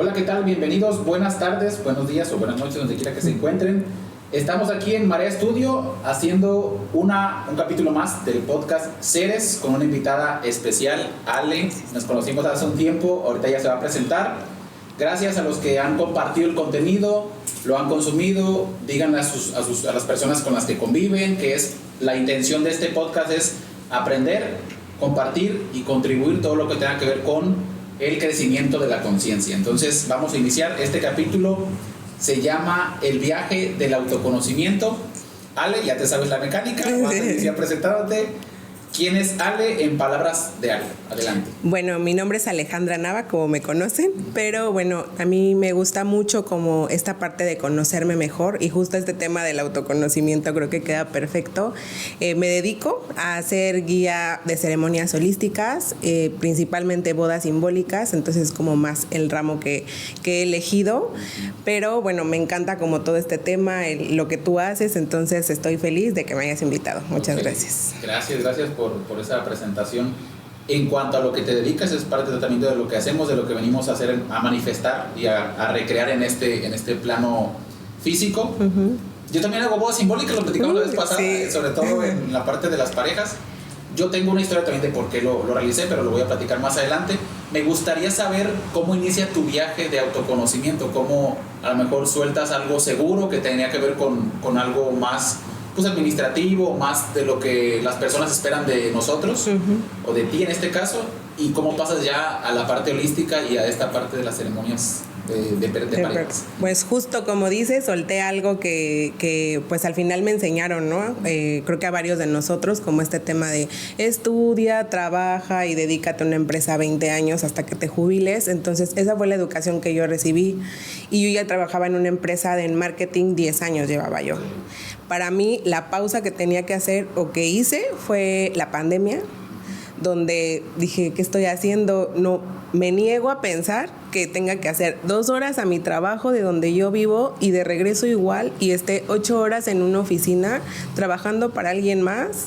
Hola, ¿qué tal? Bienvenidos, buenas tardes, buenos días o buenas noches, donde quiera que se encuentren. Estamos aquí en Marea Studio haciendo un capítulo más del podcast Seres con una invitada especial, Ale. Nos conocimos hace un tiempo, ahorita ya se va a presentar. Gracias a los que han compartido el contenido, lo han consumido, díganle a las personas con las que conviven, que es la intención de este podcast es aprender, compartir y contribuir todo lo que tenga que ver con el crecimiento de la conciencia. Entonces vamos a iniciar este capítulo. Se llama El viaje del autoconocimiento. Ale, ya te sabes la mecánica. Vamos a iniciar presentándote. ¿Quién es Ale en palabras de Ale? Adelante. Bueno, mi nombre es Alejandra Nava, como me conocen, pero bueno, a mí me gusta mucho como esta parte de conocerme mejor y justo este tema del autoconocimiento creo que queda perfecto. Me dedico a ser guía de ceremonias holísticas, principalmente bodas simbólicas, entonces como más el ramo que he elegido, pero bueno, me encanta como todo este tema, lo que tú haces, entonces estoy feliz de que me hayas invitado. Muchas gracias. Gracias por esa presentación. En cuanto a lo que te dedicas, es parte también de lo que hacemos, de lo que venimos a hacer, a manifestar y a recrear en este plano físico. Uh-huh. Yo también hago bodas simbólicas, lo platicamos la vez pasada, sí. Sobre todo en la parte de las parejas. Yo tengo una historia también de por qué lo realicé, pero lo voy a platicar más adelante. Me gustaría saber cómo inicia tu viaje de autoconocimiento, cómo a lo mejor sueltas algo seguro que tenía que ver con algo más administrativo, más de lo que las personas esperan de nosotros, uh-huh, o de ti en este caso, y cómo pasas ya a la parte holística y a esta parte de las ceremonias de parejas. Pues justo como dices, solté algo que pues al final me enseñaron, ¿no? Creo que a varios de nosotros, como este tema de estudia, trabaja y dedícate a una empresa 20 años hasta que te jubiles. Entonces esa fue la educación que yo recibí y yo ya trabajaba en una empresa de marketing, 10 años llevaba yo. Para mí la pausa que tenía que hacer o que hice fue la pandemia, donde dije, ¿qué estoy haciendo? No, me niego a pensar que tenga que hacer 2 horas a mi trabajo de donde yo vivo y de regreso igual y esté 8 horas en una oficina trabajando para alguien más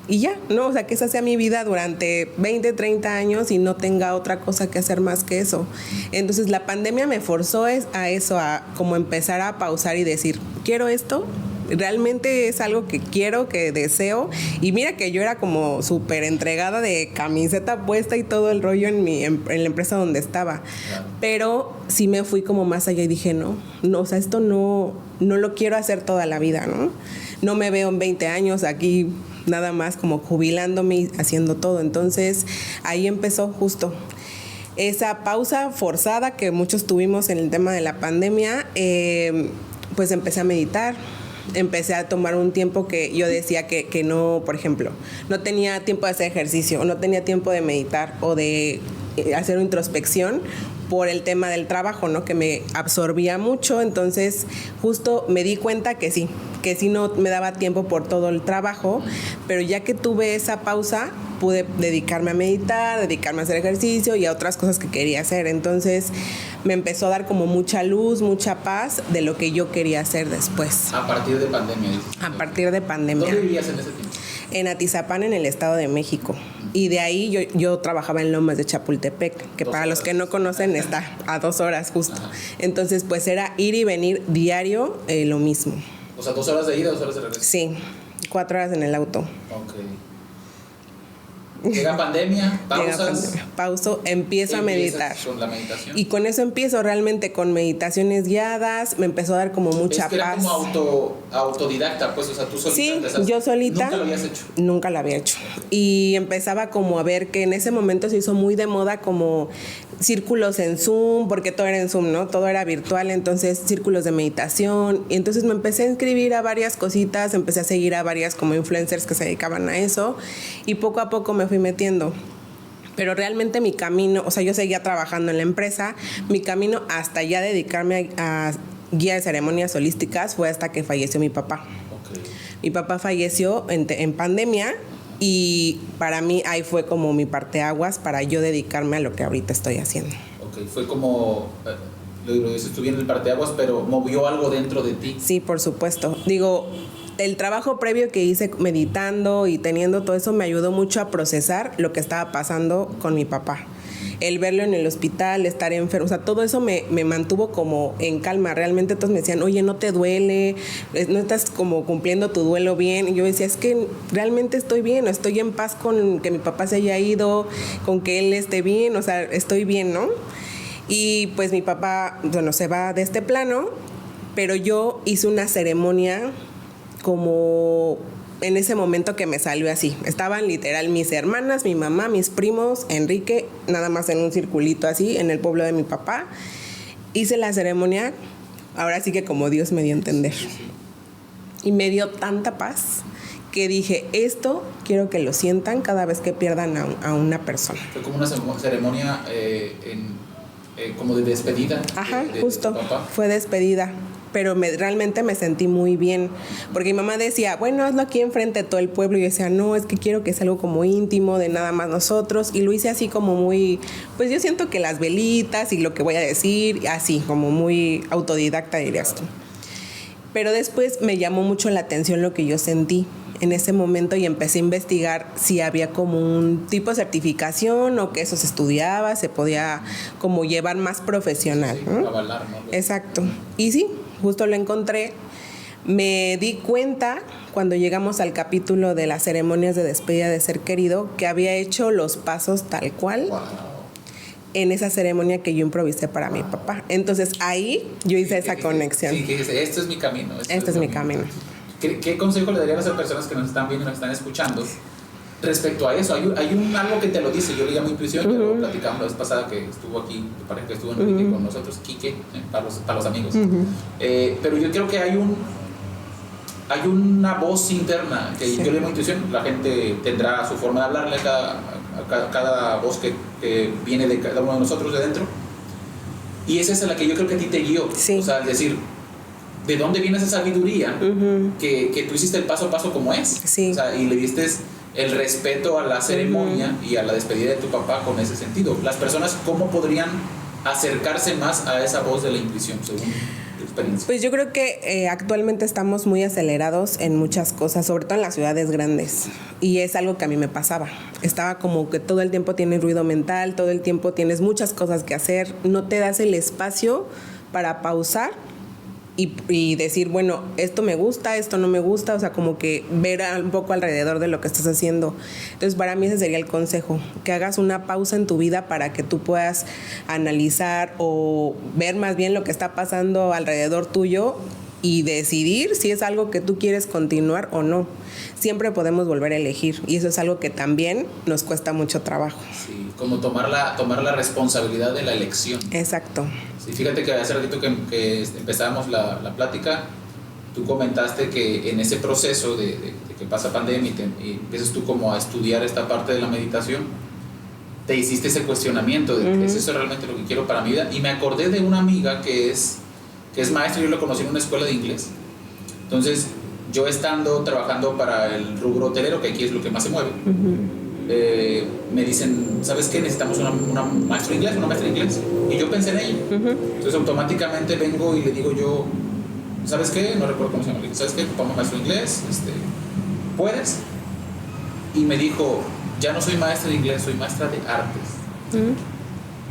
y ya, ¿no? O sea, que esa sea mi vida durante 20, 30 años y no tenga otra cosa que hacer más que eso. Entonces la pandemia me forzó a eso, a como empezar a pausar y decir, ¿quiero esto? Realmente es algo que quiero, que deseo. Y mira que yo era como súper entregada de camiseta puesta y todo el rollo en la empresa donde estaba. Claro. Pero sí me fui como más allá y dije, no, o sea, esto no lo quiero hacer toda la vida, ¿no? No me veo en 20 años aquí nada más como jubilándome y haciendo todo. Entonces ahí empezó justo esa pausa forzada que muchos tuvimos en el tema de la pandemia. Pues empecé a meditar. Empecé a tomar un tiempo que yo decía que no, por ejemplo, no tenía tiempo de hacer ejercicio, o no tenía tiempo de meditar o de hacer introspección por el tema del trabajo, ¿no? Que me absorbía mucho. Entonces justo me di cuenta que sí no me daba tiempo por todo el trabajo, pero ya que tuve esa pausa pude dedicarme a meditar, dedicarme a hacer ejercicio y a otras cosas que quería hacer. Entonces me empezó a dar como mucha luz, mucha paz de lo que yo quería hacer después. A partir de pandemia. A partir de pandemia. ¿Dónde vivías en ese tiempo? En Atizapán, en el Estado de México. Y de ahí yo trabajaba en Lomas de Chapultepec, que para los que no conocen está a 2 horas justo. Ajá. Entonces pues era ir y venir diario, lo mismo. O sea, 2 horas de ida, 2 horas de regreso. Sí, 4 horas en el auto. Ok. Llega pandemia, pausas. Pauso, empiezo a meditar. Con la meditación. Y con eso empiezo realmente con meditaciones guiadas, me empezó a dar como mucha paz. Era como autodidacta, pues, o sea, tú solita. Sí, yo solita. ¿Nunca lo habías hecho? Nunca lo había hecho. Y empezaba como a ver que en ese momento se hizo muy de moda como círculos en Zoom, porque todo era en Zoom, ¿no? Todo era virtual, entonces círculos de meditación. Y entonces me empecé a inscribir a varias cositas, empecé a seguir a varias como influencers que se dedicaban a eso y poco a poco me fui metiendo. Pero realmente mi camino, o sea, yo seguía trabajando en la empresa, mi camino hasta ya dedicarme a guía de ceremonias holísticas fue hasta que falleció mi papá. Okay. Mi papá falleció en pandemia. Y para mí ahí fue como mi parteaguas para yo dedicarme a lo que ahorita estoy haciendo. Ok, fue como, lo dices tú bien, el parteaguas, pero ¿movió algo dentro de ti? Sí, por supuesto. Digo, el trabajo previo que hice meditando y teniendo todo eso me ayudó mucho a procesar lo que estaba pasando con mi papá. el verlo en el hospital, estar enfermo, o sea, todo eso me mantuvo como en calma. Realmente todos me decían, oye, no te duele, no estás como cumpliendo tu duelo bien. Y yo decía, es que realmente estoy bien, estoy en paz con que mi papá se haya ido, con que él esté bien, o sea, estoy bien, ¿no? Y pues mi papá, bueno, se va de este plano, pero yo hice una ceremonia como en ese momento que me salió así. Estaban literal mis hermanas, mi mamá, mis primos, Enrique, nada más en un circulito así, en el pueblo de mi papá. Hice la ceremonia, ahora sí que como Dios me dio a entender. Y me dio tanta paz que dije, esto quiero que lo sientan cada vez que pierdan a una persona. Fue como una ceremonia como de despedida. Ajá, de justo, tu papá. fue despedida. Pero realmente me sentí muy bien, porque mi mamá decía, bueno, hazlo aquí enfrente de todo el pueblo, y yo decía, no, es que quiero que sea algo como íntimo, de nada más nosotros, y lo hice así como muy, pues yo siento que las velitas y lo que voy a decir, así, como muy autodidacta dirías tú. Pero después me llamó mucho la atención lo que yo sentí en ese momento y empecé a investigar si había como un tipo de certificación o que eso se estudiaba, se podía como llevar más profesional, ¿no? Avalar, ¿no? Exacto, y sí, justo lo encontré. Me di cuenta cuando llegamos al capítulo de las ceremonias de despedida de ser querido que había hecho los pasos tal cual. Wow. En esa ceremonia que yo improvisé para mi papá. Entonces ahí yo hice esa conexión. Sí, que dice, esto es mi camino. Este es mi camino. ¿Qué consejo le darían a esas personas que nos están viendo y nos están escuchando respecto a eso? Hay algo que te lo dice, yo le llamo intuición, que lo platicamos la vez pasada que estuvo aquí, me parece que estuvo Enrique con nosotros, Quique, para los amigos. Pero yo creo que hay una voz interna, que yo le llamo intuición. La gente tendrá su forma de hablarle a cada voz que viene de cada uno de nosotros de dentro. Y esa es la que yo creo que a ti te guió. Sí. O sea, es decir, ¿de dónde viene esa sabiduría que tú hiciste el paso a paso como es? Sí. O sea, y le diste el respeto a la ceremonia y a la despedida de tu papá con ese sentido. Las personas, ¿cómo podrían acercarse más a esa voz de la intuición, según tu experiencia? Pues yo creo que actualmente estamos muy acelerados en muchas cosas, sobre todo en las ciudades grandes. Y es algo que a mí me pasaba. Estaba como que todo el tiempo tienes ruido mental, todo el tiempo tienes muchas cosas que hacer, no te das el espacio para pausar y decir, bueno, esto me gusta, esto no me gusta, o sea, como que ver un poco alrededor de lo que estás haciendo. Entonces, para mí ese sería el consejo, que hagas una pausa en tu vida para que tú puedas analizar o ver más bien lo que está pasando alrededor tuyo y decidir si es algo que tú quieres continuar o no. Siempre podemos volver a elegir y eso es algo que también nos cuesta mucho trabajo. Sí, como tomar la responsabilidad de la elección. Exacto. Sí, fíjate que hace ratito que empezábamos la plática, tú comentaste que en ese proceso de que pasa pandemia y empiezas tú como a estudiar esta parte de la meditación, te hiciste ese cuestionamiento de ¿es eso realmente lo que quiero para mi vida? Y me acordé de una amiga que es maestra, yo la conocí en una escuela de inglés. Entonces, yo estando trabajando para el rubro hotelero, que aquí es lo que más se mueve, me dicen, ¿sabes qué? Necesitamos una maestra de inglés, una maestra de inglés. Y yo pensé en ella. Entonces automáticamente vengo y le digo yo, ¿sabes qué? No recuerdo cómo se llama. ¿Sabes qué? Ocupamos maestro de inglés. ¿Puedes? Y me dijo, ya no soy maestra de inglés, soy maestra de artes.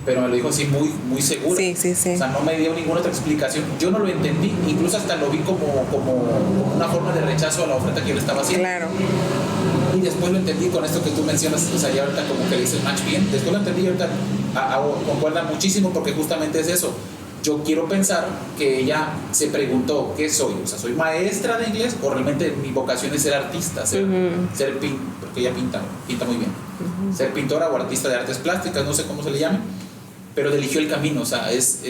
Pero me lo dijo así muy, muy segura. Sí. O sea, no me dio ninguna otra explicación. Yo no lo entendí, incluso hasta lo vi como una forma de rechazo a la oferta que yo le estaba haciendo. Claro. Y después lo entendí con esto que tú mencionas, o sea, ya ahorita como que le dices match bien. Después lo entendí y ahorita concuerda muchísimo porque justamente es eso. Yo quiero pensar que ella se preguntó, ¿qué soy? O sea, ¿soy maestra de inglés o realmente mi vocación es ser artista? Porque ella pinta muy bien. Ser pintora o artista de artes plásticas, no sé cómo se le llame, pero eligió el camino. O sea, es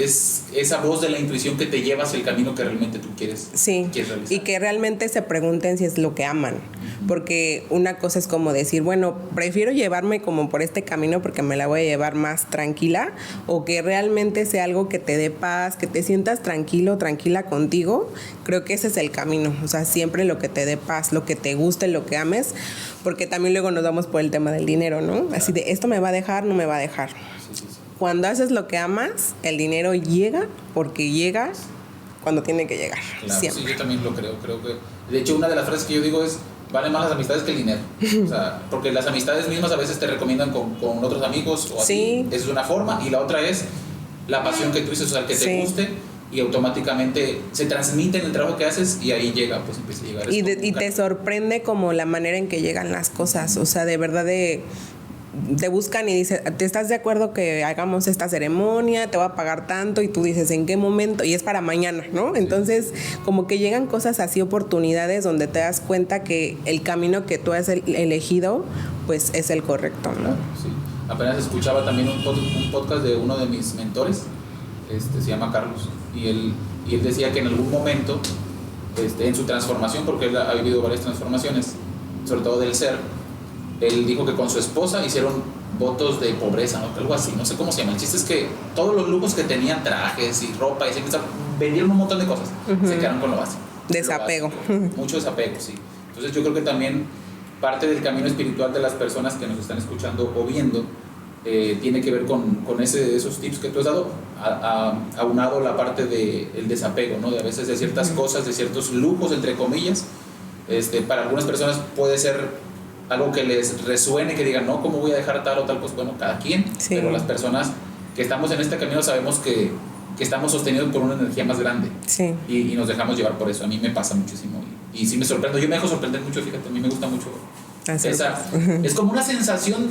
esa voz de la intuición que te lleva hacia el camino que realmente tú quieres realizar. Y que realmente se pregunten si es lo que aman. Porque una cosa es como decir, bueno, prefiero llevarme como por este camino porque me la voy a llevar más tranquila, o que realmente sea algo que te dé paz, que te sientas tranquilo, tranquila contigo. Creo que ese es el camino. O sea, siempre lo que te dé paz, lo que te guste, lo que ames, porque también luego nos vamos por el tema del dinero, ¿no? Así de, esto me va a dejar, no me va a dejar. Sí. Cuando haces lo que amas, el dinero llega porque llega cuando tiene que llegar. Claro, siempre. Sí, yo también lo creo. Creo que, de hecho, una de las frases que yo digo es, valen más las amistades que el dinero. O sea, porque las amistades mismas a veces te recomiendan con otros amigos o así. Sí. Esa es una forma. Y la otra es la pasión que tú dices, o sea, que te guste y automáticamente se transmite en el trabajo que haces y ahí llega, pues empieza a llegar. Y te sorprende como la manera en que llegan las cosas, o sea, de verdad te buscan y dicen, ¿te estás de acuerdo que hagamos esta ceremonia? Te voy a pagar tanto y tú dices, ¿en qué momento? Y es para mañana, ¿no? Entonces, como que llegan cosas así, oportunidades donde te das cuenta que el camino que tú has elegido, pues es el correcto, ¿no? Claro, sí. Apenas escuchaba también un podcast de uno de mis mentores, se llama Carlos, y él decía que en algún momento, en su transformación, porque él ha vivido varias transformaciones, sobre todo del ser, él dijo que con su esposa hicieron votos de pobreza, ¿no? Algo así, no sé cómo se llama. El chiste es que todos los lujos que tenían, trajes y ropa, y vendieron un montón de cosas, se quedaron con lo básico. Desapego. Mucho desapego, sí. Entonces yo creo que también parte del camino espiritual de las personas que nos están escuchando o viendo tiene que ver con esos tips que tú has dado, aunado la parte del desapego, ¿no? De a veces de ciertas cosas, de ciertos lujos, entre comillas. Para algunas personas puede ser algo que les resuene, que digan, no, ¿cómo voy a dejar tal o tal? Pues bueno, cada quien, pero las personas que estamos en este camino sabemos que estamos sostenidos por una energía más grande, y nos dejamos llevar por eso. A mí me pasa muchísimo y sí me sorprendo, yo me dejo sorprender mucho, fíjate, a mí me gusta mucho es como una sensación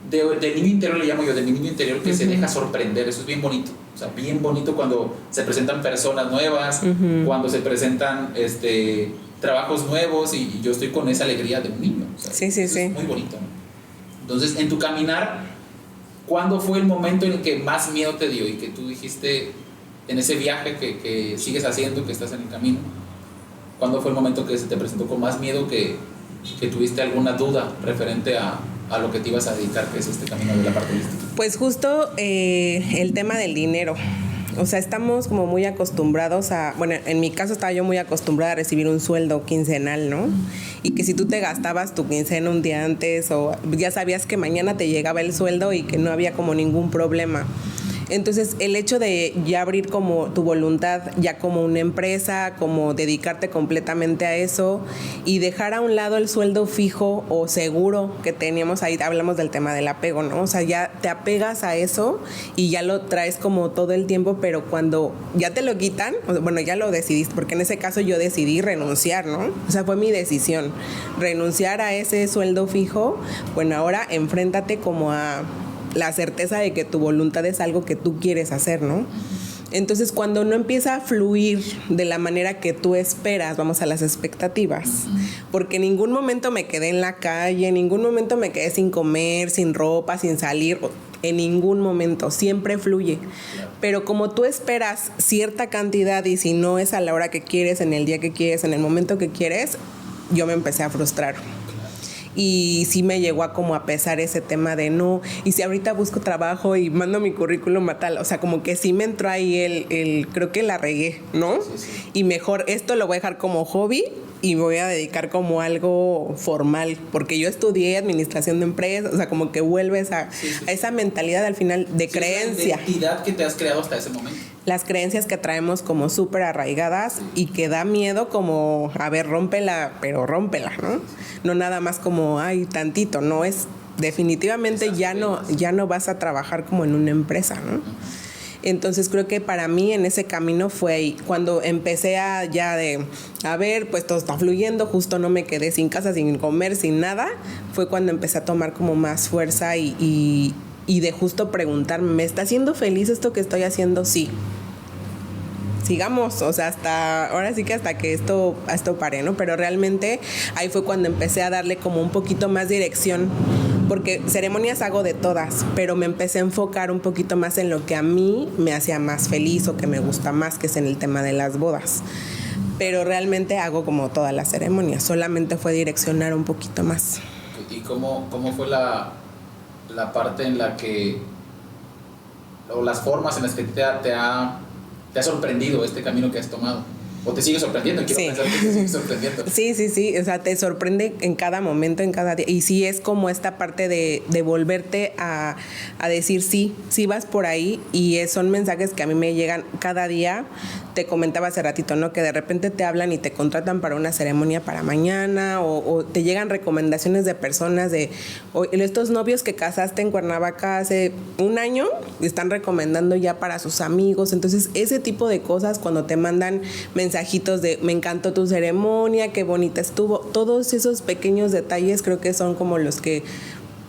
de niño interior, le llamo yo, de mi niño interior que se deja sorprender. Eso es bien bonito, o sea, bien bonito cuando se presentan personas nuevas, cuando se presentan trabajos nuevos y yo estoy con esa alegría de un niño, o sea, es muy bonito, ¿no? Entonces, en tu caminar, ¿cuándo fue el momento en el que más miedo te dio y que tú dijiste, en ese viaje que sigues haciendo, que estás en el camino, ¿cuándo fue el momento que se te presentó con más miedo, que tuviste alguna duda referente a lo que te ibas a dedicar, que es este camino de la parte holística? Pues justo el tema del dinero. O sea, estamos como muy acostumbrados bueno, en mi caso estaba yo muy acostumbrada a recibir un sueldo quincenal, ¿no? Y que si tú te gastabas tu quincena un día antes, o ya sabías que mañana te llegaba el sueldo y que no había como ningún problema. Entonces, el hecho de ya abrir como tu voluntad, ya como una empresa, como dedicarte completamente a eso y dejar a un lado el sueldo fijo o seguro que teníamos ahí, hablamos del tema del apego, ¿no? O sea, ya te apegas a eso y ya lo traes como todo el tiempo, pero cuando ya te lo quitan, bueno, ya lo decidiste, porque en ese caso yo decidí renunciar, ¿no? O sea, fue mi decisión, renunciar a ese sueldo fijo. Bueno, ahora enfréntate como a la certeza de que tu voluntad es algo que tú quieres hacer, ¿no? Entonces, cuando no empieza a fluir de la manera que tú esperas, vamos a las expectativas, porque en ningún momento me quedé en la calle, en ningún momento me quedé sin comer, sin ropa, sin salir, en ningún momento, siempre fluye. Pero como tú esperas cierta cantidad y si no es a la hora que quieres, en el día que quieres, en el momento que quieres, yo me empecé a frustrar. Y sí me llegó a como a pesar ese tema de no, y si ahorita busco trabajo y mando mi currículum a tal, o sea, como que sí me entró ahí creo que la regué, ¿no? Sí. Y mejor esto lo voy a dejar como hobby y me voy a dedicar como algo formal, porque yo estudié administración de empresas, o sea, como que vuelves a esa mentalidad al final de creencia. La identidad que te has creado hasta ese momento. Las creencias que traemos como súper arraigadas y que da miedo como, a ver, rómpela, pero rómpela, ¿no? No nada más como, ay, tantito, no es, definitivamente ya no vas a trabajar como en una empresa, ¿no? Entonces creo que para mí en ese camino fue ahí, cuando empecé a ver, pues todo está fluyendo, justo no me quedé sin casa, sin comer, sin nada, fue cuando empecé a tomar como más fuerza y de justo preguntarme, ¿me está haciendo feliz esto que estoy haciendo? Sí. Sigamos, o sea, ahora sí que hasta que esto pare, ¿no? Pero realmente ahí fue cuando empecé a darle como un poquito más dirección, porque ceremonias hago de todas, pero me empecé a enfocar un poquito más en lo que a mí me hacía más feliz o que me gusta más, que es en el tema de las bodas. Pero realmente hago como todas las ceremonias, solamente fue direccionar un poquito más. ¿Y cómo fue la parte en la que, o las formas en las que te ha sorprendido este camino que has tomado? ¿O te sigue sorprendiendo? Quiero pensar que te sigue sorprendiendo. Sí, o sea, te sorprende en cada momento, en cada día. Y sí es como esta parte de volverte a decir sí vas por ahí. Y son mensajes que a mí me llegan cada día. Te comentaba hace ratito, ¿no? Que de repente te hablan y te contratan para una ceremonia para mañana, o te llegan recomendaciones de personas de estos novios que casaste en Cuernavaca hace un año, están recomendando ya para sus amigos. Entonces, ese tipo de cosas, cuando te mandan mensajitos de me encantó tu ceremonia, qué bonita estuvo, todos esos pequeños detalles creo que son como los que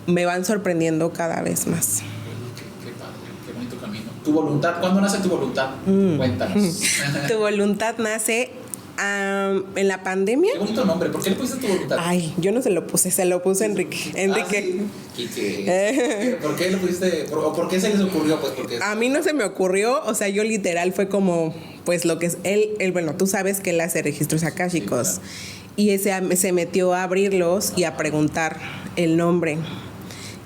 me van sorprendiendo cada vez más. Qué padre, qué bonito camino. ¿Tu voluntad? ¿Cuándo nace tu voluntad? Cuéntanos. Tu voluntad nace en la pandemia. Qué bonito nombre. ¿Por qué le pusiste tu voluntad? Ay, yo no se lo puse, se lo puso Enrique. Sí. ¿Por qué le pusiste? ¿O por qué se les ocurrió? Pues porque a mí no se me ocurrió, o sea, yo literal fue como, pues lo que es él bueno, tú sabes que él hace registros akáshicos. Sí, claro. Y ese se metió a abrirlos y a preguntar el nombre.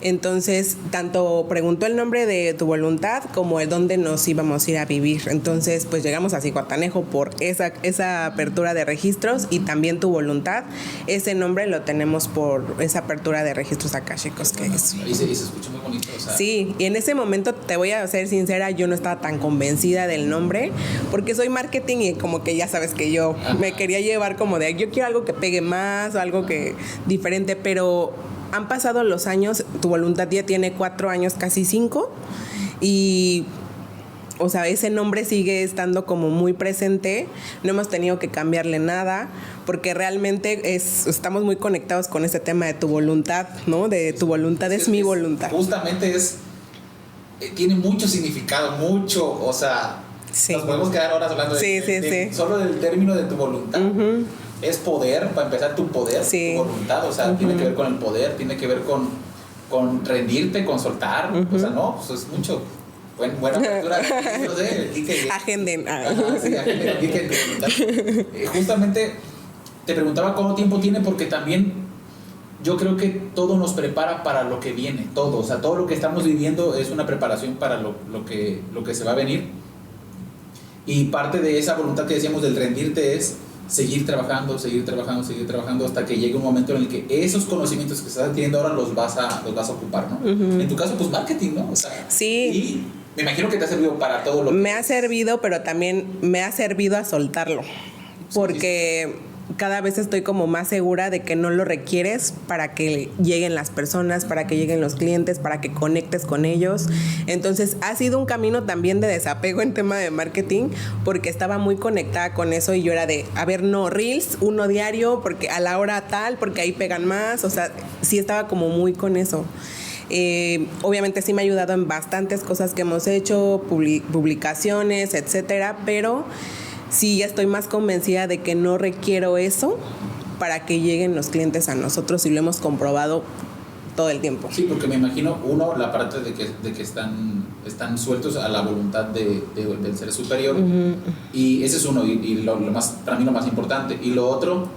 Entonces, tanto preguntó el nombre de tu voluntad como el dónde nos íbamos a ir a vivir. Entonces, pues llegamos a Zihuatanejo por esa apertura de registros, y también tu voluntad. Ese nombre lo tenemos por esa apertura de registros akáshicos que es. Y se escucha muy bonito. O sea. Sí, y en ese momento, te voy a ser sincera, yo no estaba tan convencida del nombre, porque soy marketing y como que ya sabes que yo me quería llevar como de, yo quiero algo que pegue más o algo que diferente, pero han pasado los años, tu voluntad ya tiene 4 años, casi 5, y o sea, ese nombre sigue estando como muy presente. No hemos tenido que cambiarle nada, porque realmente estamos muy conectados con este tema de tu voluntad, ¿no? De tu voluntad es mi voluntad. Justamente tiene mucho significado, mucho, o sea, sí. Nos podemos quedar horas hablando solo del término de tu voluntad. Uh-huh. Es poder, para empezar, tu poder, tu voluntad, o sea, tiene que ver con el poder, tiene que ver con rendirte, con soltar, o sea, no, pues es mucho. Buena apertura. No sé, agenden. Sí, agenden. Justamente te preguntaba cuánto tiempo tiene, porque también yo creo que todo nos prepara para lo que viene, todo, o sea, todo lo que estamos viviendo es una preparación para lo que se va a venir. Y parte de esa voluntad que decíamos del rendirte es seguir trabajando hasta que llegue un momento en el que esos conocimientos que estás adquiriendo ahora los vas a ocupar, ¿no? Uh-huh. En tu caso, pues marketing, ¿no? O sea, sí. Y me imagino que te ha servido para todo lo que... Me ha servido, pero también me ha servido a soltarlo, porque cada vez estoy como más segura de que no lo requieres para que lleguen las personas, para que lleguen los clientes, para que conectes con ellos. Entonces ha sido un camino también de desapego en tema de marketing, porque estaba muy conectada con eso y yo era de, a ver, no, Reels, uno diario, porque a la hora tal, porque ahí pegan más, o sea, sí estaba como muy con eso. Obviamente sí me ha ayudado en bastantes cosas que hemos hecho, publicaciones, etcétera, pero sí ya estoy más convencida de que no requiero eso para que lleguen los clientes a nosotros, y lo hemos comprobado todo el tiempo. Sí, porque me imagino, uno, la parte de que están sueltos a la voluntad del ser superior, uh-huh. Y ese es uno, y lo más, para mí lo más importante. Y lo otro,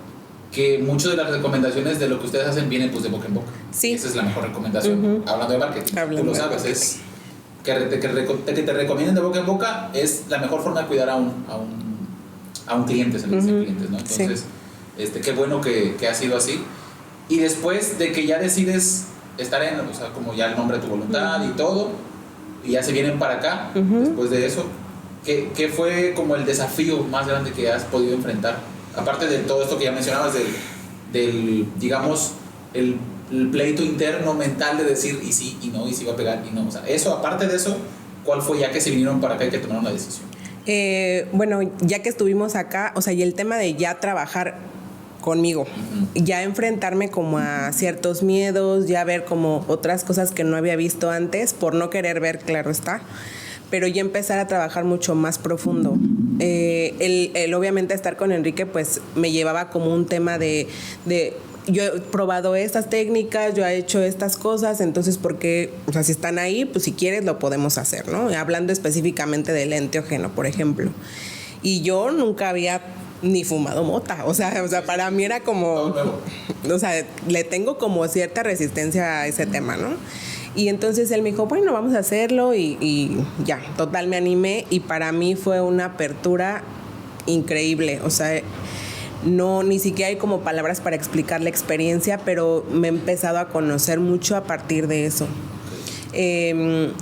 que muchas de las recomendaciones de lo que ustedes hacen vienen pues de boca en boca. Sí. Esa es la mejor recomendación. Uh-huh. Hablando de marketing, tú lo sabes, es que te recomienden de boca en boca es la mejor forma de cuidar a un cliente, se le dice, uh-huh. Clientes, ¿no? Entonces, sí. Qué bueno que ha sido así. Y después de que ya decides estar o sea, como ya el nombre de tu voluntad, uh-huh. Y todo, y ya se vienen para acá, uh-huh. Después de eso, ¿qué fue como el desafío más grande que has podido enfrentar? Aparte de todo esto que ya mencionabas del digamos, el pleito interno mental de decir y sí, y no, y sí va a pegar, y no, o sea, eso, aparte de eso, ¿cuál fue ya que se vinieron para acá y que tomaron la decisión? Bueno, ya que estuvimos acá, o sea, y el tema de ya trabajar conmigo, uh-huh. Ya enfrentarme como a ciertos miedos, ya ver como otras cosas que no había visto antes, por no querer ver, claro está, pero ya empezar a trabajar mucho más profundo. El obviamente estar con Enrique pues me llevaba como un tema de yo he probado estas técnicas, yo he hecho estas cosas, entonces ¿por qué? O sea, si están ahí, pues si quieres lo podemos hacer, ¿no? Hablando específicamente del enteógeno, por ejemplo. Y yo nunca había ni fumado mota, o sea, para mí era como, o sea, le tengo como cierta resistencia a ese tema, ¿no? Y entonces él me dijo, bueno, vamos a hacerlo, y ya, total me animé, y para mí fue una apertura increíble, o sea, no, ni siquiera hay como palabras para explicar la experiencia, pero me he empezado a conocer mucho a partir de eso.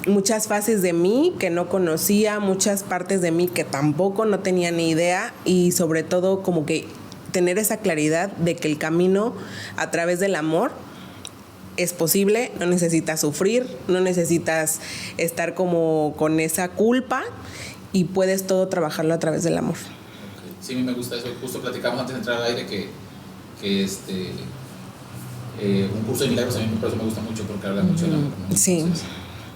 Muchas fases de mí que no conocía, muchas partes de mí que tampoco no tenía ni idea, y sobre todo como que tener esa claridad de que el camino a través del amor es posible, no necesitas sufrir, no necesitas estar como con esa culpa, y puedes todo trabajarlo a través del amor. Sí, a mí me gusta eso. Justo platicamos antes de entrar al aire que un curso de milagros a mí por eso me gusta mucho, porque habla mucho del amor, ¿no? Sí. Entonces,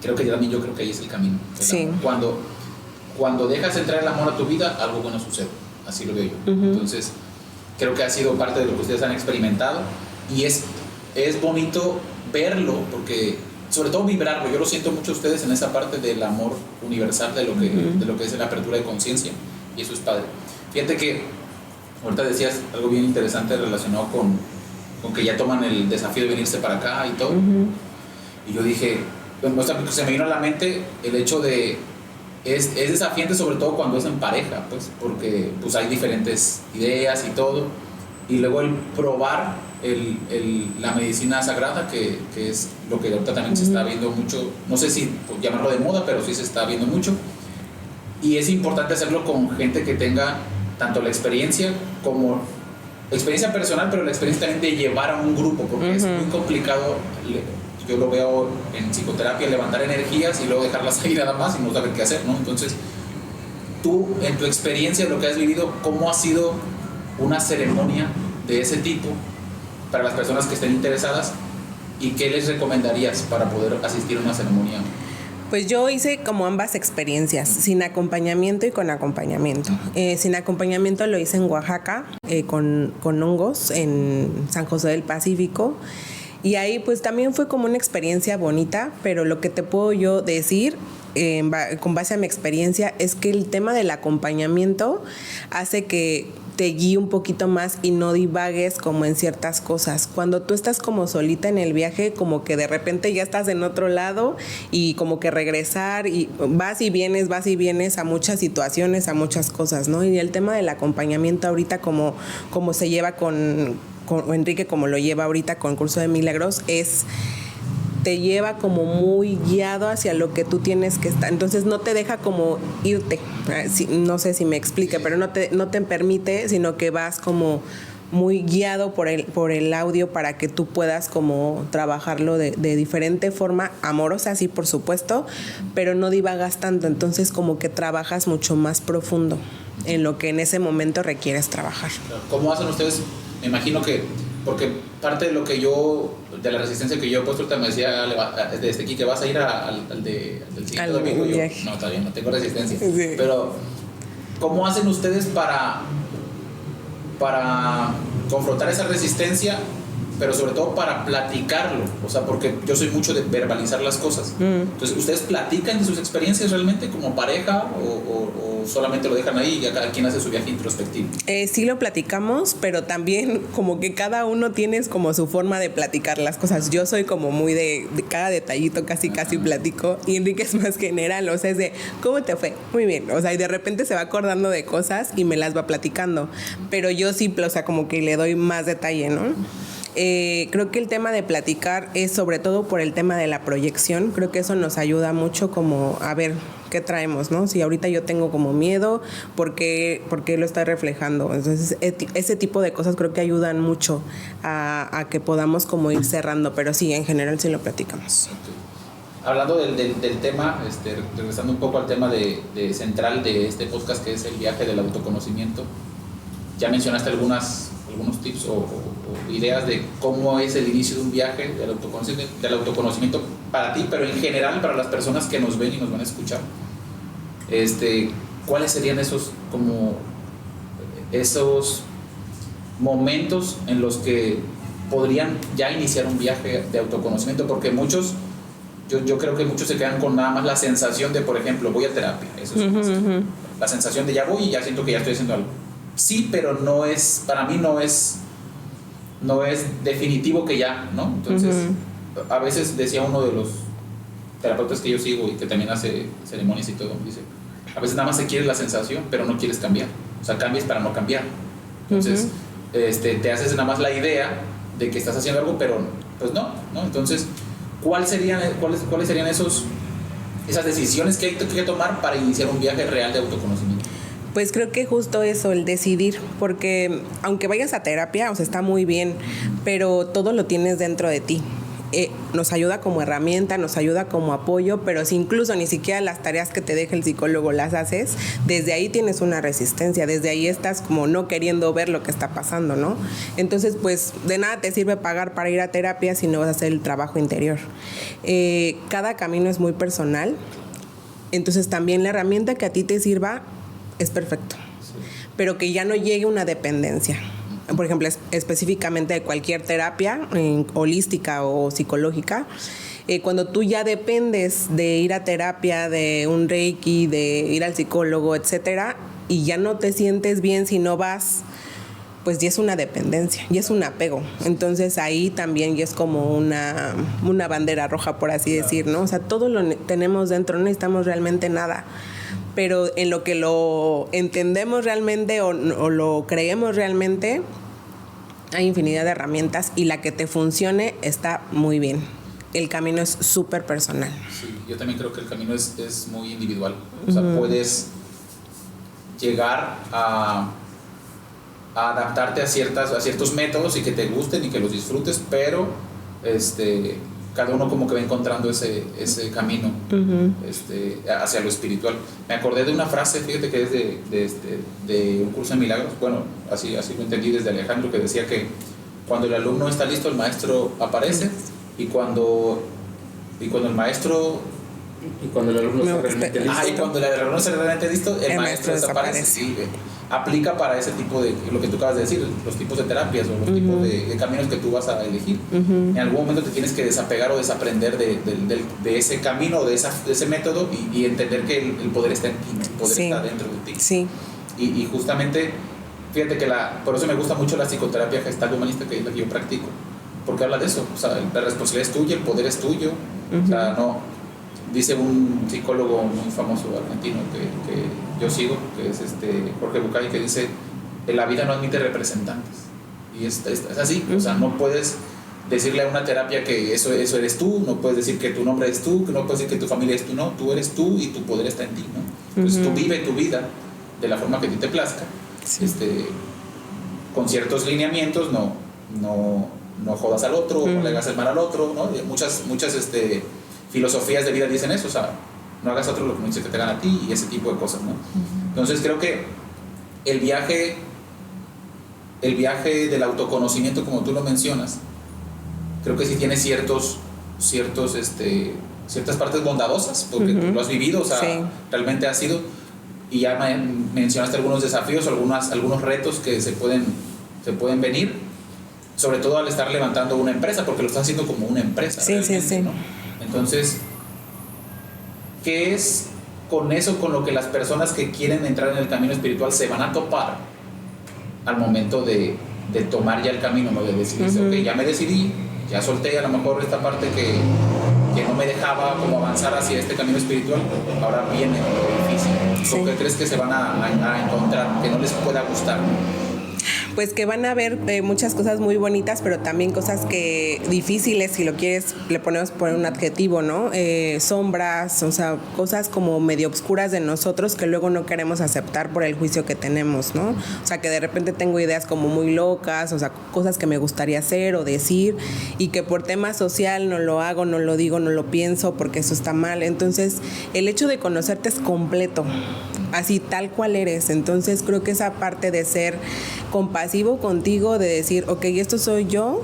creo que también yo creo que ahí es el camino. Sí. Cuando dejas entrar el amor a tu vida, algo bueno sucede. Así lo veo yo. Entonces, creo que ha sido parte de lo que ustedes han experimentado, y es bonito verlo, porque sobre todo vibrarlo. Yo lo siento mucho a ustedes en esa parte del amor universal, de lo que es la apertura de conciencia, y eso es padre. Fíjate que ahorita decías algo bien interesante relacionado con que ya toman el desafío de venirse para acá y todo. Y yo dije, se me vino a la mente el hecho de es desafiante, sobre todo cuando es en pareja, pues, porque pues hay diferentes ideas y todo, y luego el probar la medicina sagrada, que es lo que ahorita también se está viendo mucho, no sé si llamarlo de moda, pero sí se está viendo mucho, y es importante hacerlo con gente que tenga tanto la experiencia como experiencia personal, pero la experiencia también de llevar a un grupo, porque es muy complicado. Yo lo veo en psicoterapia, levantar energías y luego dejarlas ahí nada más y no saber qué hacer, ¿no? Entonces, tú, en tu experiencia, lo que has vivido, ¿cómo ha sido una ceremonia de ese tipo para las personas que estén interesadas, y qué les recomendarías para poder asistir a una ceremonia? Pues yo hice como ambas experiencias, sin acompañamiento y con acompañamiento. Sin acompañamiento lo hice en Oaxaca, con hongos, en San José del Pacífico. Y ahí pues también fue como una experiencia bonita, pero lo que te puedo yo decir, con base a mi experiencia, es que el tema del acompañamiento hace que te guíe un poquito más y no divagues como en ciertas cosas. Cuando tú estás como solita en el viaje, como que de repente ya estás en otro lado, y como que regresar, y vas y vienes a muchas situaciones, a muchas cosas, ¿no? Y el tema del acompañamiento ahorita, como se lleva con Enrique, como lo lleva ahorita con Curso de Milagros, te lleva como muy guiado hacia lo que tú tienes que estar. Entonces no te deja como irte, no sé si me explique, pero no te permite, sino que vas como muy guiado por el audio, para que tú puedas como trabajarlo de diferente forma, amorosa, sí, por supuesto, pero no divagas tanto. Entonces como que trabajas mucho más profundo en lo que en ese momento requieres trabajar. ¿Cómo hacen ustedes? Me imagino que, porque parte de lo que de la resistencia que yo he puesto, ahorita me decía desde aquí que vas a ir al siguiente domingo. Yo, no, está bien, no tengo resistencia. Sí. Pero, ¿cómo hacen ustedes para confrontar esa resistencia, pero sobre todo para platicarlo? O sea, porque yo soy mucho de verbalizar las cosas. Entonces, ¿ustedes platican de sus experiencias realmente como pareja, o solamente lo dejan ahí y ya cada quien hace su viaje introspectivo? Sí lo platicamos, pero también como que cada uno tiene como su forma de platicar las cosas. Yo soy como muy de cada detallito, casi platico, y Enrique es más general, o sea, es de ¿cómo te fue? Muy bien, o sea, y de repente se va acordando de cosas y me las va platicando, pero yo sí, o sea, como que le doy más detalle, ¿no? Creo que el tema de platicar es sobre todo por el tema de la proyección. Creo que eso nos ayuda mucho como a ver qué traemos, ¿no? Si ahorita yo tengo como miedo, ¿por qué lo estoy reflejando? Entonces ese tipo de cosas creo que ayudan mucho a que podamos como ir cerrando, pero sí, en general sí lo platicamos. Okay. Hablando del tema, regresando un poco al tema de central de este podcast, que es el viaje del autoconocimiento, ya mencionaste algunos tips o ideas de cómo es el inicio de un viaje del autoconocimiento para ti, pero en general para las personas que nos ven y nos van a escuchar. ¿Cuáles serían esos momentos en los que podrían ya iniciar un viaje de autoconocimiento? Porque yo creo que muchos se quedan con nada más la sensación de, por ejemplo, voy a terapia. Eso es la sensación de ya voy y ya siento que ya estoy haciendo algo. Sí, pero para mí no es definitivo que ya, ¿no? Entonces, a veces decía uno de los terapeutas que yo sigo y que también hace ceremonias y todo, dice, a veces nada más se quiere la sensación, pero no quieres cambiar. O sea, cambies para no cambiar. Entonces, te haces nada más la idea de que estás haciendo algo, pero pues no. Entonces, ¿cuáles serían esas decisiones que hay que tomar para iniciar un viaje real de autoconocimiento? Pues creo que justo eso, el decidir, porque aunque vayas a terapia, o sea, está muy bien, pero todo lo tienes dentro de ti. Nos ayuda como herramienta, nos ayuda como apoyo, pero si incluso ni siquiera las tareas que te deja el psicólogo las haces, desde ahí tienes una resistencia, desde ahí estás como no queriendo ver lo que está pasando, ¿no? Entonces, pues de nada te sirve pagar para ir a terapia si no vas a hacer el trabajo interior. Cada camino es muy personal, entonces también la herramienta que a ti te sirva es perfecto, pero que ya no llegue una dependencia. Por ejemplo, específicamente de cualquier terapia holística o psicológica, cuando tú ya dependes de ir a terapia, de un reiki, de ir al psicólogo, etcétera, y ya no te sientes bien si no vas, pues ya es una dependencia, ya es un apego. Entonces ahí también ya es como una bandera roja, por así decir, ¿no? O sea, todo lo tenemos dentro, no necesitamos realmente nada. Pero en lo que lo entendemos realmente o lo creemos realmente, hay infinidad de herramientas y la que te funcione está muy bien. El camino es súper personal. Sí, yo también creo que el camino es muy individual. O sea, puedes llegar a adaptarte a ciertos métodos y que te gusten y que los disfrutes, pero cada uno como que va encontrando ese camino hacia lo espiritual. Me acordé de una frase, fíjate que es de un curso de milagros, bueno, así lo entendí desde Alejandro, que decía que cuando el alumno está listo, el maestro aparece, y cuando el maestro... Y cuando el alumno está realmente listo. Y cuando el alumno está realmente listo, el maestro desaparece. Sí, aplica para ese tipo de, lo que tú acabas de decir, los tipos de terapias o los tipos de caminos que tú vas a elegir. En algún momento te tienes que desapegar o desaprender de ese camino, de ese método, y entender que el poder está en ti, el poder está dentro de ti. Sí. Y justamente, fíjate que por eso me gusta mucho la psicoterapia gestal humanista, que es la que yo practico, porque habla de eso. O sea, la responsabilidad es tuya, el poder es tuyo. O sea, no... Dice un psicólogo muy famoso argentino que yo sigo, que es Jorge Bucay, que dice: la vida no admite representantes. Y es así. O sea, no puedes decirle a una terapia que eso eres tú, no puedes decir que tu nombre es tú, que no puedes decir que tu familia es tú, no, tú eres tú y tu poder está en ti, ¿no? Entonces tú vive tu vida de la forma que a ti te plazca, con ciertos lineamientos, no jodas al otro, no le hagas el mal al otro, ¿no? Muchas filosofías de vida dicen eso, o sea, no hagas a otro lo que no dice que te hagan a ti, y ese tipo de cosas, ¿no? Entonces creo que el viaje del autoconocimiento, como tú lo mencionas, creo que sí tiene ciertas partes bondadosas, porque tú lo has vivido, o sea, realmente ha sido, y ya mencionaste algunos desafíos, algunos retos que se pueden venir, sobre todo al estar levantando una empresa, porque lo estás haciendo como una empresa. Sí. ¿No? Entonces, ¿qué es con lo que las personas que quieren entrar en el camino espiritual se van a topar al momento de tomar ya el camino, ¿no? De decidirse, ok, ya me decidí, ya solté a lo mejor esta parte que no me dejaba como avanzar hacia este camino espiritual, ahora viene lo difícil. ¿Qué crees que se van a encontrar que no les pueda gustar? Pues que van a ver muchas cosas muy bonitas, pero también cosas que difíciles, si lo quieres, le ponemos por un adjetivo, ¿no? Sombras, o sea, cosas como medio obscuras de nosotros que luego no queremos aceptar por el juicio que tenemos, ¿no? O sea, que de repente tengo ideas como muy locas, o sea, cosas que me gustaría hacer o decir, y que por tema social no lo hago, no lo digo, no lo pienso, porque eso está mal. Entonces, el hecho de conocerte es completo, así tal cual eres. Entonces creo que esa parte de ser compasivo contigo, de decir, ok, esto soy yo,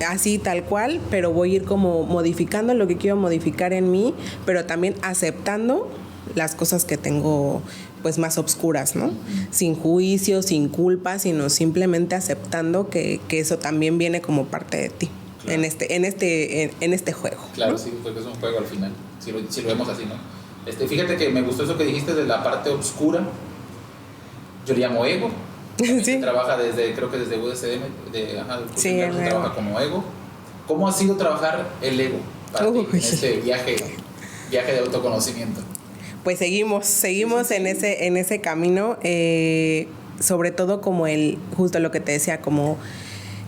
así tal cual, pero voy a ir como modificando lo que quiero modificar en mí, pero también aceptando las cosas que tengo pues más obscuras, ¿no? Sin juicio, sin culpa, sino simplemente aceptando que eso también viene como parte de ti. Claro. en este juego. Claro, ¿no? Sí, porque es un juego al final, si lo vemos así, ¿no? Fíjate que me gustó eso que dijiste de la parte oscura. Yo le llamo ego. Sí. Trabaja creo que desde UDCM, trabaja como ego. ¿Cómo ha sido trabajar el ego para ti en este viaje de autoconocimiento? Pues seguimos en ese camino. sobre todo como justo lo que te decía, como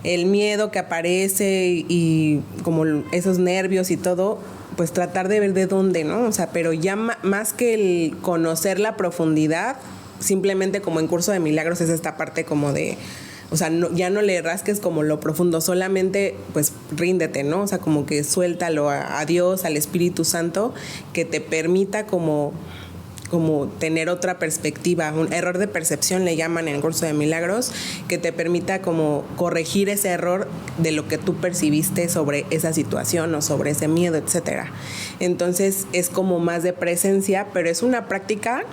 el miedo que aparece y como esos nervios y todo, pues tratar de ver de dónde, ¿no? O sea, pero ya más que el conocer la profundidad, simplemente como en Curso de Milagros es esta parte como de, o sea, ya no le rasques como lo profundo, solamente pues ríndete, ¿no? O sea, como que suéltalo a Dios, al Espíritu Santo, que te permita como tener otra perspectiva, un error de percepción le llaman en el Curso de Milagros, que te permita como corregir ese error de lo que tú percibiste sobre esa situación o sobre ese miedo, etcétera. Entonces es como más de presencia, pero es una práctica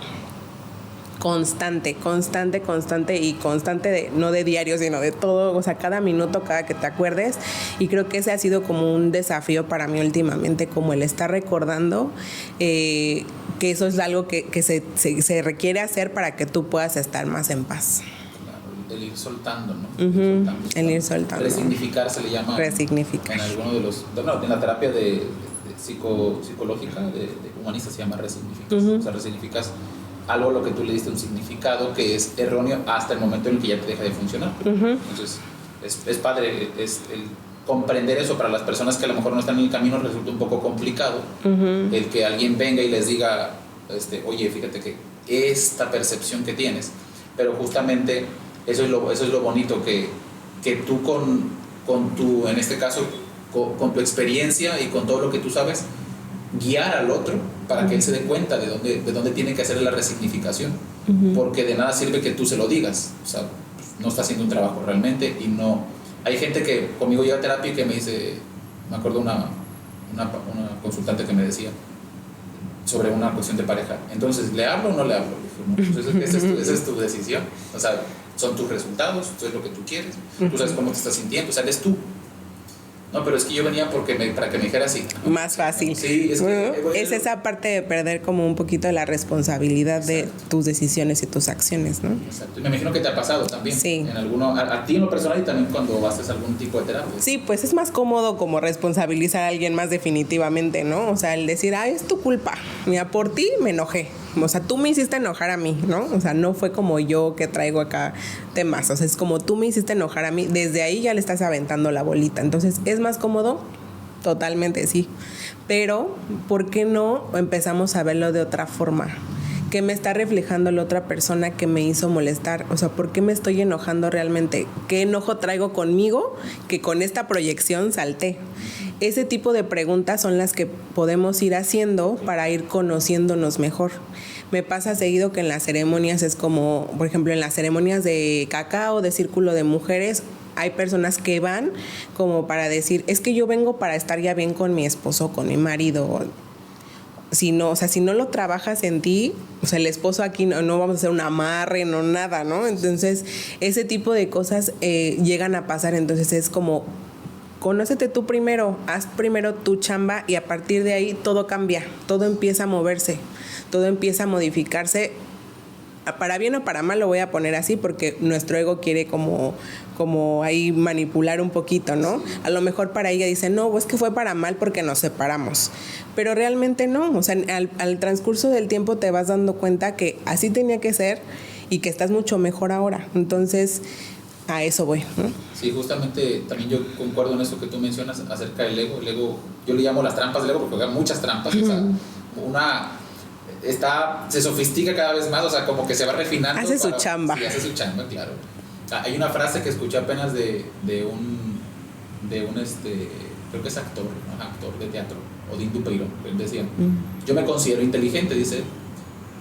constante no de diario, sino de todo, o sea, cada minuto, cada que te acuerdes. Y creo que ese ha sido como un desafío para mí últimamente, como el estar recordando que eso es algo que se requiere hacer para que tú puedas estar más en paz. Claro, el ir soltando, ¿no? El ir soltando. Resignificar se le llama. Resignificar. En alguno de los, en la terapia psicológica de humanista se llama resignificar. O sea, resignificas algo a lo que tú le diste un significado que es erróneo hasta el momento en el que ya te deja de funcionar. Entonces, es padre, es el comprender eso. Para las personas que a lo mejor no están en el camino resulta un poco complicado el que alguien venga y les diga, oye, fíjate que esta percepción que tienes, pero justamente eso es lo bonito, que tú con tu, en este caso, con tu experiencia y con todo lo que tú sabes, guiar al otro para que él se dé cuenta de dónde tiene que hacer la resignificación, porque de nada sirve que tú se lo digas, o sea, no está haciendo un trabajo realmente. Y no, hay gente que conmigo llega a terapia y que me dice, me acuerdo una consultante que me decía sobre una cuestión de pareja, entonces, ¿le hablo o no le hablo? Le dije, no, pues esa es tu decisión, o sea, son tus resultados, eso es lo que tú quieres, tú sabes cómo te estás sintiendo, o sea, eres tú. No, pero es que yo venía para que me dijera así. Más fácil. Sí, es esa parte de perder como un poquito la responsabilidad de tus decisiones y tus acciones, ¿no? Exacto. Y me imagino que te ha pasado también. Sí. En alguno, a ti en lo personal y también cuando haces algún tipo de terapia. Sí, pues es más cómodo como responsabilizar a alguien más definitivamente, ¿no? O sea, el decir, es tu culpa. Mira, por ti me enojé. O sea, tú me hiciste enojar a mí, ¿no? O sea, no fue como yo que traigo acá temas. O sea, es como tú me hiciste enojar a mí. Desde ahí ya le estás aventando la bolita. Entonces, ¿es más cómodo? Totalmente sí. Pero, ¿por qué no empezamos a verlo de otra forma? ¿Qué me está reflejando la otra persona que me hizo molestar? O sea, ¿por qué me estoy enojando realmente? ¿Qué enojo traigo conmigo que con esta proyección salté? Ese tipo de preguntas son las que podemos ir haciendo para ir conociéndonos mejor. Me pasa seguido que en las ceremonias es como, por ejemplo, en las ceremonias de cacao, de círculo de mujeres, hay personas que van como para decir, es que yo vengo para estar ya bien con mi esposo, con mi marido. Si no lo trabajas en ti, o sea, el esposo aquí no vamos a hacer un amarre, no nada, ¿no? Entonces, ese tipo de cosas llegan a pasar. Entonces, es como, conócete tú primero, haz primero tu chamba y a partir de ahí todo cambia, todo empieza a moverse, todo empieza a modificarse. Para bien o para mal lo voy a poner así porque nuestro ego quiere como ahí manipular un poquito, ¿no? A lo mejor para ella dice, no, es que fue para mal porque nos separamos. Pero realmente no, o sea, al transcurso del tiempo te vas dando cuenta que así tenía que ser y que estás mucho mejor ahora. Entonces, a eso voy, ¿no? Sí, justamente también yo concuerdo en eso que tú mencionas acerca del ego. El ego, yo le llamo las trampas del ego porque hay muchas trampas. O sea, se sofistica cada vez más, o sea, como que se va refinando. Hace su chamba. Sí, hace su chamba, claro. Hay una frase que escuché apenas de un creo que es actor de teatro, Odín Dupeirón, él decía, yo me considero inteligente, dice,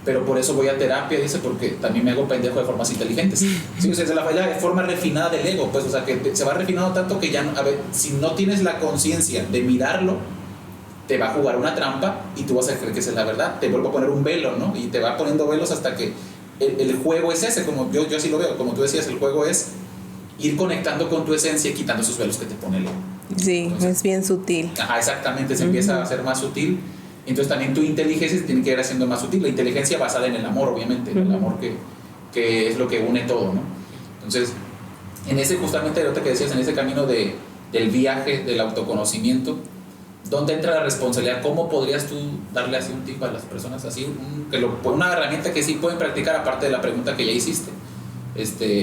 pero por eso voy a terapia, dice, porque también me hago pendejo de formas inteligentes. Sí, o sea, es la forma refinada del ego, pues, o sea, que se va refinando tanto que ya no, a ver, si no tienes la conciencia de mirarlo, te va a jugar una trampa y tú vas a creer que esa es la verdad, te vuelvo a poner un velo, ¿no? Y te va poniendo velos hasta que el juego es ese, como yo así lo veo, como tú decías, el juego es ir conectando con tu esencia y quitando esos velos que te pone el ego. Sí, entonces, es bien sutil. Ajá, exactamente, se empieza a hacer más sutil. Entonces también tu inteligencia se tiene que ir haciendo más sutil. La inteligencia basada en el amor, obviamente, el amor que es lo que une todo, ¿no? Entonces, en ese, justamente ahorita que decías, en ese camino del viaje, del autoconocimiento, ¿dónde entra la responsabilidad? ¿Cómo podrías tú darle así un tip a las personas? Así, una herramienta que sí pueden practicar, aparte de la pregunta que ya hiciste.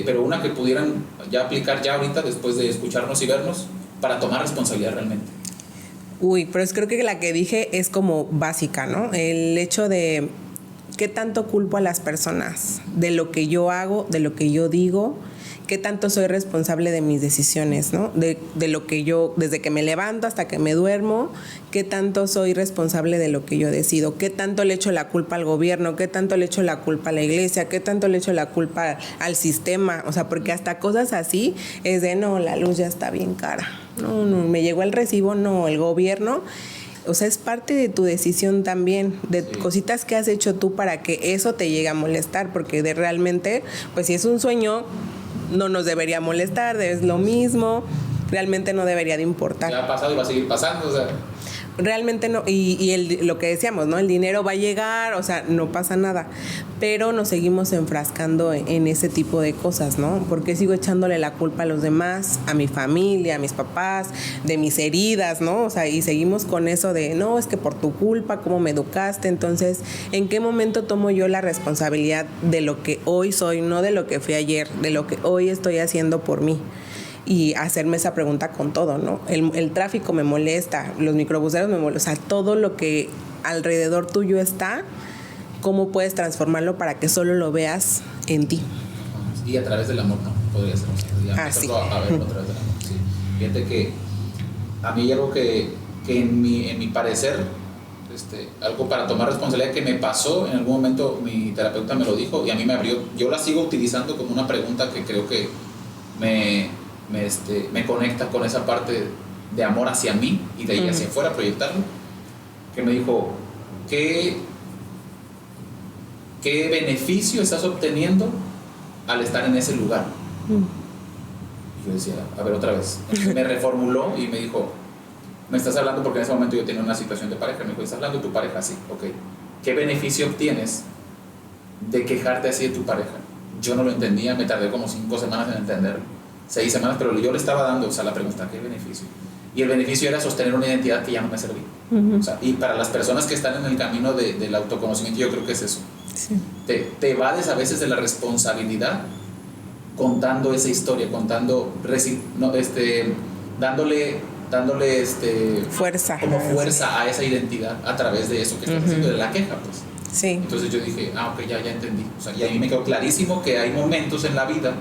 pero una que pudieran ya aplicar ya ahorita después de escucharnos y vernos para tomar responsabilidad realmente. Uy, pero creo que la que dije es como básica, ¿no? El hecho de qué tanto culpo a las personas de lo que yo hago, de lo que yo digo, qué tanto soy responsable de mis decisiones, ¿no? De lo que yo, desde que me levanto hasta que me duermo, qué tanto soy responsable de lo que yo decido, qué tanto le echo la culpa al gobierno, qué tanto le echo la culpa a la iglesia, qué tanto le echo la culpa al sistema, o sea, porque hasta cosas así es de, no, la luz ya está bien cara, no, me llegó el recibo, no, el gobierno. O sea, es parte de tu decisión también, de cositas que has hecho tú para que eso te llegue a molestar, porque realmente, pues si es un sueño, no nos debería molestar, es lo mismo, realmente no debería de importar. Ya ha pasado y va a seguir pasando, o sea. Realmente no, lo que decíamos, ¿no? El dinero va a llegar, o sea, no pasa nada, pero nos seguimos enfrascando en ese tipo de cosas, ¿no? Porque sigo echándole la culpa a los demás, a mi familia, a mis papás, de mis heridas, ¿no? O sea, y seguimos con eso de, no, es que por tu culpa, cómo me educaste. Entonces, ¿en qué momento tomo yo la responsabilidad de lo que hoy soy, no de lo que fui ayer, de lo que hoy estoy haciendo por mí? Y hacerme esa pregunta con todo, ¿no? El tráfico me molesta, los microbuseros me molestan, o sea, todo lo que alrededor tuyo está, ¿cómo puedes transformarlo para que solo lo veas en ti? Y a través del amor, ¿no? Podría ser. Sí. A verlo a través del amor, sí. Fíjate que a mí hay algo que en mi parecer, algo para tomar responsabilidad que me pasó, en algún momento mi terapeuta me lo dijo y a mí me abrió, yo la sigo utilizando como una pregunta que creo que me conecta con esa parte de amor hacia mí y de ahí hacia afuera, proyectarlo, que me dijo, ¿qué beneficio estás obteniendo al estar en ese lugar? Y yo decía, a ver, otra vez. Entonces me reformuló y me dijo, me estás hablando, porque en ese momento yo tenía una situación de pareja, me dijo, estás hablando de tu pareja, sí, ok. ¿Qué beneficio obtienes de quejarte así de tu pareja? Yo no lo entendía, me tardé como 5 semanas en entenderlo. 6 semanas, pero yo le estaba dando, o sea, la pregunta, ¿qué beneficio? Y el beneficio era sostener una identidad que ya no me servía. O sea, y para las personas que están en el camino del autoconocimiento, yo creo que es eso. Sí. Te evades a veces de la responsabilidad contando esa historia, dándole fuerza. Como fuerza a esa identidad a través de eso que estás haciendo, de la queja, pues. Sí. Entonces yo dije, ok, ya entendí. O sea, y a mí me quedó clarísimo que hay momentos en la vida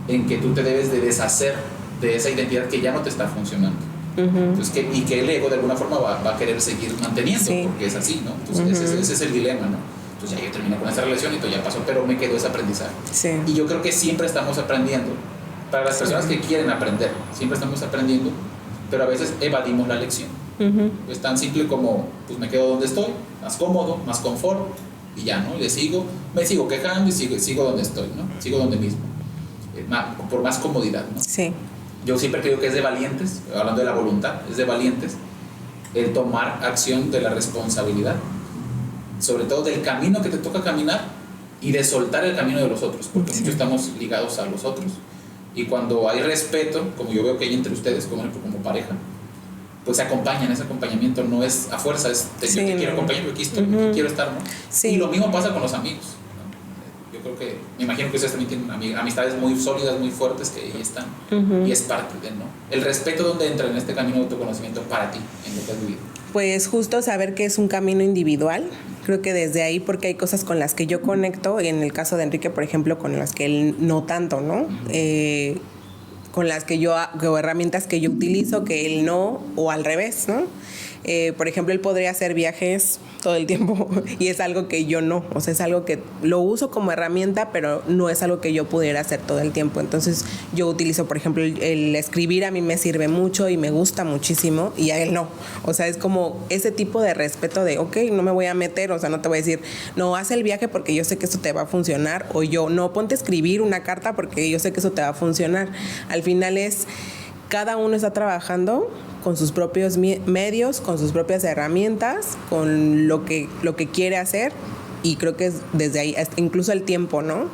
en que tú te debes de deshacer de esa identidad que ya no te está funcionando. Entonces, y que el ego de alguna forma va a querer seguir manteniendo, porque es así, ¿no? Entonces ese es el dilema, ¿no? Entonces ya yo terminé con esa relación y todo ya pasó, pero me quedó ese aprendizaje. Sí. Y yo creo que siempre estamos aprendiendo. Para las personas que quieren aprender, siempre estamos aprendiendo, pero a veces evadimos la lección. Es tan simple como, pues me quedo donde estoy, más cómodo, más confort, y ya, ¿no? Me sigo quejando y sigo donde estoy, ¿no? Sigo donde mismo. Por más comodidad, ¿no? Sí. Yo siempre creo que es de valientes, hablando de la voluntad, es de valientes el tomar acción de la responsabilidad, sobre todo del camino que te toca caminar y de soltar el camino de los otros, porque muchos estamos ligados a los otros. Y cuando hay respeto, como yo veo que hay entre ustedes como pareja, pues se acompañan, ese acompañamiento no es a fuerza, es yo te quiero acompañar, yo aquí estoy, yo quiero estar, ¿no? Sí. Y lo mismo pasa con los amigos, ¿no? Yo creo que, me imagino que ustedes también tienen amistades muy sólidas, muy fuertes que ahí están, y es parte de, ¿no? El respeto, ¿dónde entra en este camino de autoconocimiento para ti, en lo que has vivido? Pues justo saber que es un camino individual, creo que desde ahí, porque hay cosas con las que yo conecto, y en el caso de Enrique, por ejemplo, con las que él no tanto, ¿no? Con las que o herramientas que yo utilizo, que él no, o al revés, ¿no? Por ejemplo, él podría hacer viajes todo el tiempo y es algo que yo no, o sea, es algo que lo uso como herramienta, pero no es algo que yo pudiera hacer todo el tiempo. Entonces yo utilizo, por ejemplo, el escribir a mí me sirve mucho y me gusta muchísimo y a él no. O sea, es como ese tipo de respeto de, ok, no me voy a meter, o sea, no te voy a decir, no, haz el viaje porque yo sé que eso te va a funcionar, o yo, no, ponte a escribir una carta porque yo sé que eso te va a funcionar. Al final cada uno está trabajando con sus propios medios, con sus propias herramientas, con lo que quiere hacer, y creo que es desde ahí, incluso el tiempo, ¿no?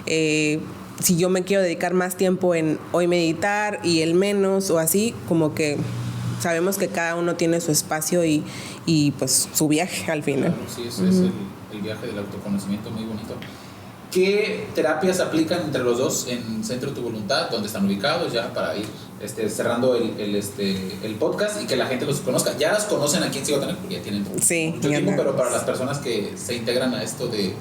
Si yo me quiero dedicar más tiempo en hoy meditar y el menos o así, como que sabemos que cada uno tiene su espacio y pues su viaje al final. Claro, sí, ese es el viaje del autoconocimiento muy bonito. ¿Qué terapias aplican entre los dos en Centro Tu Voluntad? ¿Dónde están ubicados ya para ir cerrando el podcast y que la gente los conozca? Ya las conocen aquí en Cihuatanejo porque ya tienen mucho tiempo, pero para las personas que se integran a esto de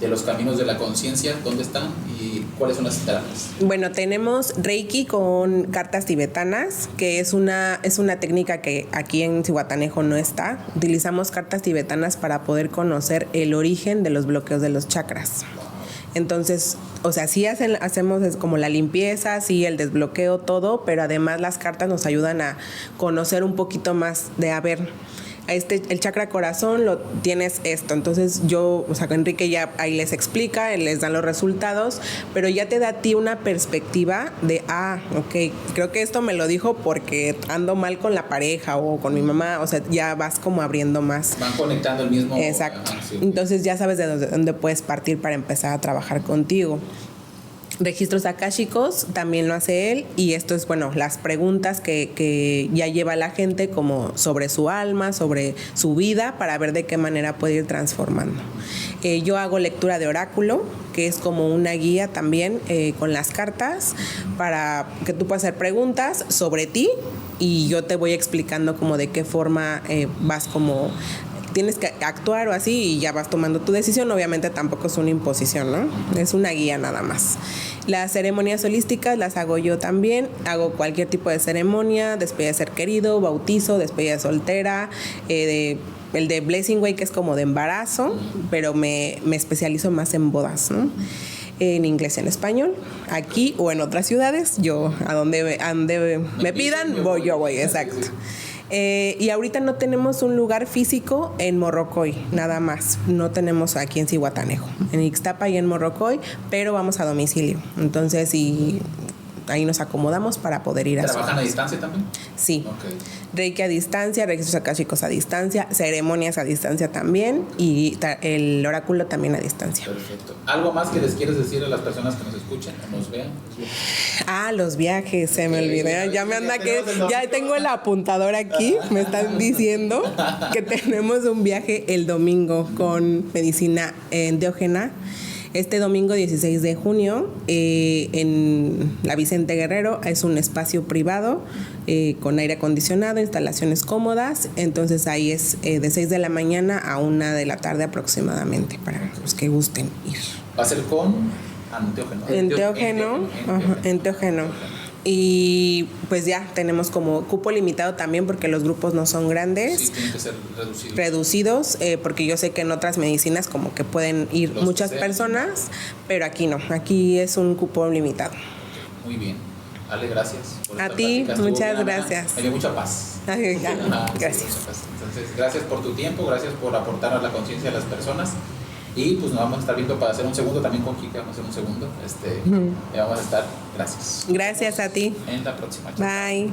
los caminos de la conciencia, ¿dónde están y cuáles son las terapias? Bueno, tenemos Reiki con cartas tibetanas, que es una técnica que aquí en Cihuatanejo no está. Utilizamos cartas tibetanas para poder conocer el origen de los bloqueos de los chakras. Entonces, o sea, sí hacemos como la limpieza, sí, el desbloqueo, todo, pero además las cartas nos ayudan a conocer un poquito más de, a ver, el chakra corazón lo tienes esto. Entonces Enrique ya ahí les explica, les dan los resultados, pero ya te da a ti una perspectiva de, ok, creo que esto me lo dijo porque ando mal con la pareja o con mi mamá, o sea, ya vas como abriendo más. Van conectando el mismo. Exacto. Sí, okay. Entonces ya sabes de dónde puedes partir para empezar a trabajar contigo. Registros akáshicos también lo hace él, y esto es, bueno, las preguntas que ya lleva la gente como sobre su alma, sobre su vida, para ver de qué manera puede ir transformando. Yo hago lectura de oráculo, que es como una guía también con las cartas, para que tú puedas hacer preguntas sobre ti y yo te voy explicando como de qué forma vas como tienes que actuar o así, y ya vas tomando tu decisión. Obviamente tampoco es una imposición, ¿no? Es una guía nada más. Las ceremonias holísticas las hago yo también. Hago cualquier tipo de ceremonia: despedida de ser querido, bautizo, despedida de soltera, el de Blessing Way, que es como de embarazo, pero me especializo más en bodas, ¿no? En inglés y en español, aquí o en otras ciudades. Yo a donde me pidan, yo voy, exacto. Y ahorita no tenemos un lugar físico en Morrocoy, nada más. No tenemos aquí en Cihuatanejo, en Ixtapa y en Morrocoy, pero vamos a domicilio. Entonces, y ahí nos acomodamos para poder ir a ¿Trabajan a distancia también? Sí. Okay. Reiki a distancia, registros akáshicos a distancia, ceremonias a distancia también, y el oráculo también a distancia. Perfecto. ¿Algo más que les quieres decir a las personas que nos escuchan o nos vean? Los viajes, se me olvidó. Ya tengo el apuntador aquí. Me están diciendo que tenemos un viaje el domingo con medicina enteógena. Este domingo 16 de junio en la Vicente Guerrero. Es un espacio privado con aire acondicionado, instalaciones cómodas. Entonces ahí es de 6 de la mañana a 1 de la tarde aproximadamente, para los que gusten ir. ¿Va a ser con enteógeno? Y pues ya tenemos como cupo limitado también, porque los grupos no son grandes. Sí, tienen que ser reducidos, porque yo sé que en otras medicinas como que pueden ir muchas personas, pero aquí no, aquí es un cupo limitado. Okay, muy bien. Ale, gracias por a ti, muchas gracias. Me dio mucha paz. Gracias. Entonces, gracias por tu tiempo, gracias por aportar a la conciencia de las personas. Y pues nos vamos a estar viendo para hacer un segundo también con Kika. Vamos a hacer un segundo. Vamos a estar. Gracias. Gracias a ti. En la próxima. Bye.